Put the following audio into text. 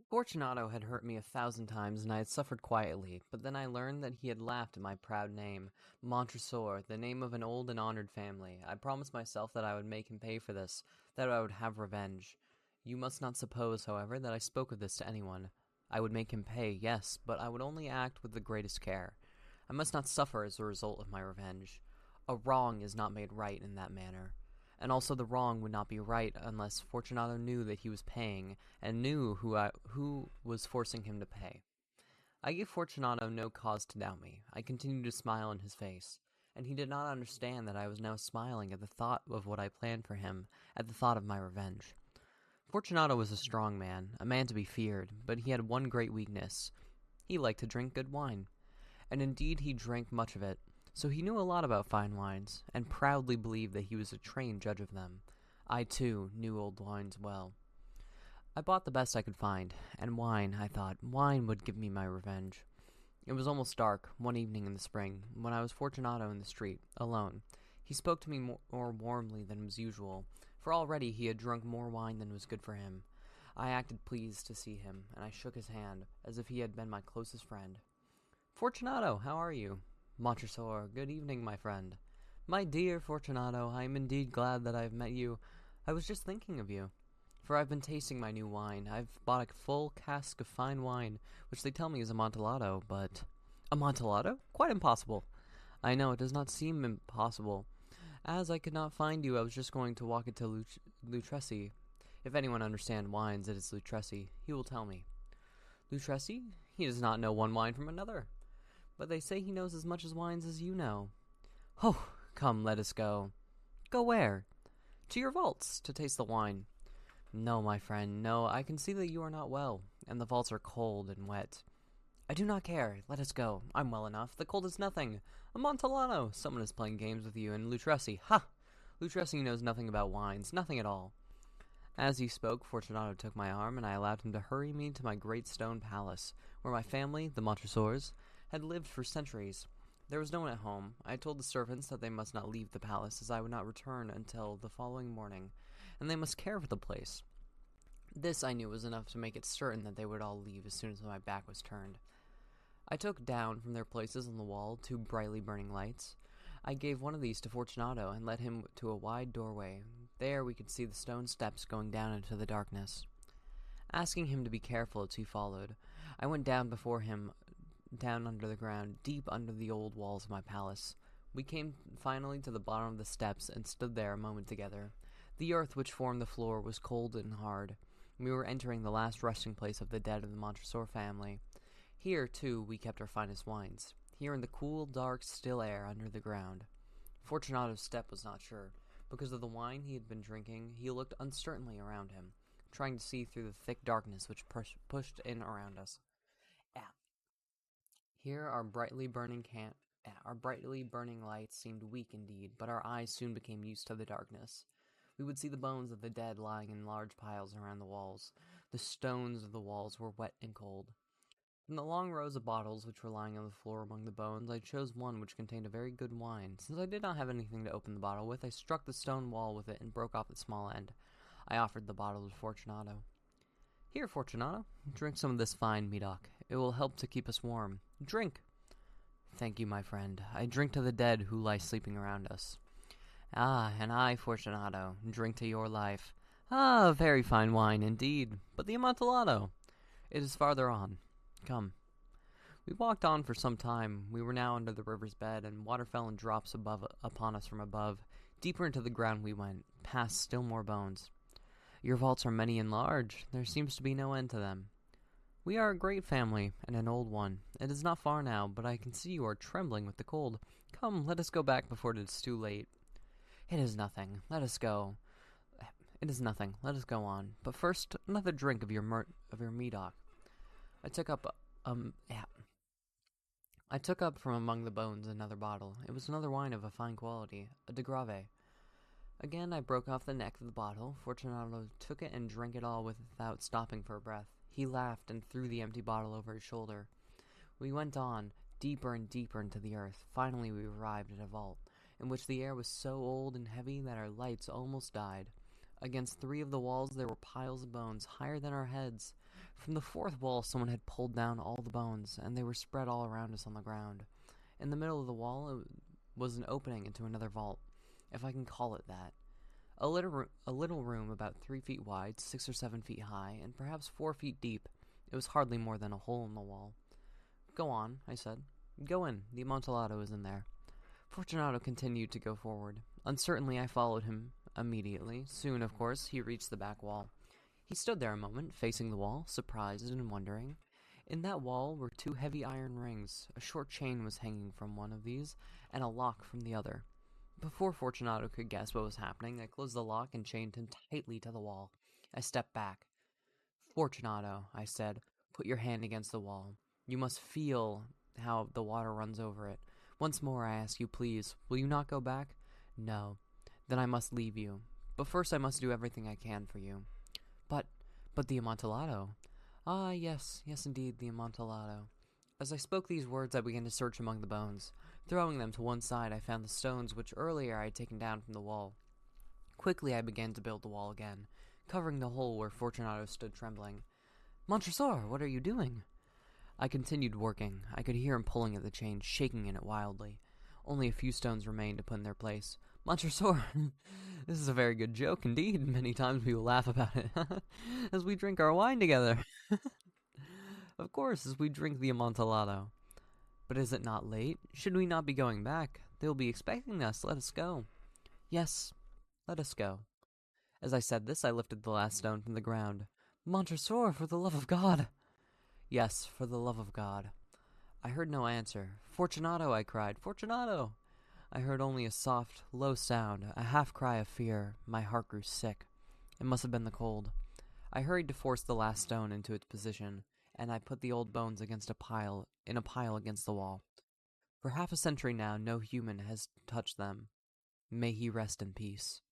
Fortunato had hurt me 1,000 times, and I had suffered quietly, but then I learned that he had laughed at my proud name, Montresor, the name of an old and honored family. I promised myself that I would make him pay for this, that I would have revenge. You must not suppose, however, that I spoke of this to anyone. I would make him pay, yes, but I would only act with the greatest care. I must not suffer as a result of my revenge. A wrong is not made right in that manner. And also the wrong would not be right unless Fortunato knew that he was paying, and knew who was forcing him to pay. I gave Fortunato no cause to doubt me. I continued to smile in his face, and he did not understand that I was now smiling at the thought of what I planned for him, at the thought of my revenge. Fortunato was a strong man, a man to be feared, but he had one great weakness. He liked to drink good wine. And indeed he drank much of it, so he knew a lot about fine wines, and proudly believed that he was a trained judge of them. I, too, knew old wines well. I bought the best I could find, and wine, I thought, wine would give me my revenge. It was almost dark, one evening in the spring, when I was Fortunato in the street, alone. He spoke to me more warmly than was usual, for already he had drunk more wine than was good for him. I acted pleased to see him, and I shook his hand, as if he had been my closest friend. "Fortunato, how are you?" "Montresor, good evening, my friend." "My dear Fortunato, I am indeed glad that I have met you. I was just thinking of you, for I've been tasting my new wine. I've bought a full cask of fine wine, which they tell me is amontillado, but—" "Amontillado? Quite impossible." "I know, it does not seem impossible. As I could not find you, I was just going to walk it to Lutresi. If anyone understands wines, it is Lutresi. He will tell me." "Lutresi? He does not know one wine from another. But they say he knows as much as wines as you know." "Oh, come, let us go." "Go where?" "To your vaults, to taste the wine." "No, my friend, no, I can see that you are not well, and the vaults are cold and wet." "I do not care. Let us go. I'm well enough. The cold is nothing. Amontillado! Someone is playing games with you, and Lutresi. Ha! Lutresi knows nothing about wines, nothing at all." As he spoke, Fortunato took my arm, and I allowed him to hurry me to my great stone palace, where my family, the Montresors, had lived for centuries. There was no one at home. I had told the servants that they must not leave the palace, as I would not return until the following morning, and they must care for the place. This, I knew, was enough to make it certain that they would all leave as soon as my back was turned. I took down from their places on the wall 2 brightly burning lights. I gave one of these to Fortunato and led him to a wide doorway. There we could see the stone steps going down into the darkness. Asking him to be careful as he followed, I went down before him, down under the ground, deep under the old walls of my palace. We came finally to the bottom of the steps and stood there a moment together. The earth which formed the floor was cold and hard. We were entering the last resting place of the dead of the Montresor family. Here, too, we kept our finest wines. Here in the cool, dark, still air under the ground. Fortunato's step was not sure. Because of the wine he had been drinking, he looked uncertainly around him, trying to see through the thick darkness which pushed in around us. Here our brightly burning lights seemed weak indeed, but our eyes soon became used to the darkness. We would see the bones of the dead lying in large piles around the walls. The stones of the walls were wet and cold. From the long rows of bottles which were lying on the floor among the bones, I chose one which contained a very good wine. Since I did not have anything to open the bottle with, I struck the stone wall with it and broke off the small end. I offered the bottle to Fortunato. "Here, Fortunato, drink some of this fine Medoc. It will help to keep us warm. Drink." "Thank you, my friend. I drink to the dead who lie sleeping around us." "Ah, and I, Fortunato, drink to your life." "Ah, very fine wine, indeed. But the Amontillado?" "It is farther on. Come." We walked on for some time. We were now under the river's bed, and water fell in drops upon us from above. Deeper into the ground we went, past still more bones. "Your vaults are many and large. There seems to be no end to them." "We are a great family, and an old one. It is not far now, but I can see you are trembling with the cold. Come, let us go back before it is too late." "It is nothing. Let us go. It is nothing. Let us go on. But first, another drink of your Medoc." I took up from among the bones another bottle. It was another wine of a fine quality, a de Grave. Again I broke off the neck of the bottle. Fortunato took it and drank it all without stopping for a breath. He laughed and threw the empty bottle over his shoulder. We went on, deeper and deeper into the earth. Finally we arrived at a vault, in which the air was so old and heavy that our lights almost died. Against 3 of the walls there were piles of bones higher than our heads. From the fourth wall, someone had pulled down all the bones, and they were spread all around us on the ground. In the middle of the wall was an opening into another vault, if I can call it that. A little room about 3 feet wide, 6 or 7 feet high, and perhaps 4 feet deep. It was hardly more than a hole in the wall. "Go on," I said. "Go in. The amontillado is in there." Fortunato continued to go forward. Uncertainly, I followed him immediately. Soon, of course, he reached the back wall. He stood there a moment, facing the wall, surprised and wondering. In that wall were 2 heavy iron rings. A short chain was hanging from one of these, and a lock from the other. Before Fortunato could guess what was happening, I closed the lock and chained him tightly to the wall. I stepped back. "Fortunato," I said, "put your hand against the wall. You must feel how the water runs over it. Once more I ask you, please, will you not go back?" "No." "Then I must leave you. But first I must do everything I can for you." But the amontillado." "Ah, yes, indeed, the amontillado." As I spoke these words, I began to search among the bones. Throwing them to one side, I found the stones which earlier I had taken down from the wall. Quickly I began to build the wall again, covering the hole where Fortunato stood trembling. "Montresor, what are you doing?" I continued working. I could hear him pulling at the chain, shaking in it wildly. Only a few stones remained to put in their place. "Montresor, this is a very good joke indeed. Many times we will laugh about it, as we drink our wine together." "Of course, as we drink the amontillado." "But is it not late? Should we not be going back? They will be expecting us. Let us go." "Yes, let us go." As I said this, I lifted the last stone from the ground. "Montresor, for the love of God!" "Yes, for the love of God." I heard no answer. "Fortunato!" I cried. "Fortunato!" I heard only a soft, low sound, a half-cry of fear. My heart grew sick. It must have been the cold. I hurried to force the last stone into its position, and I put the old bones in a pile against the wall. For half a century now, no human has touched them. May he rest in peace.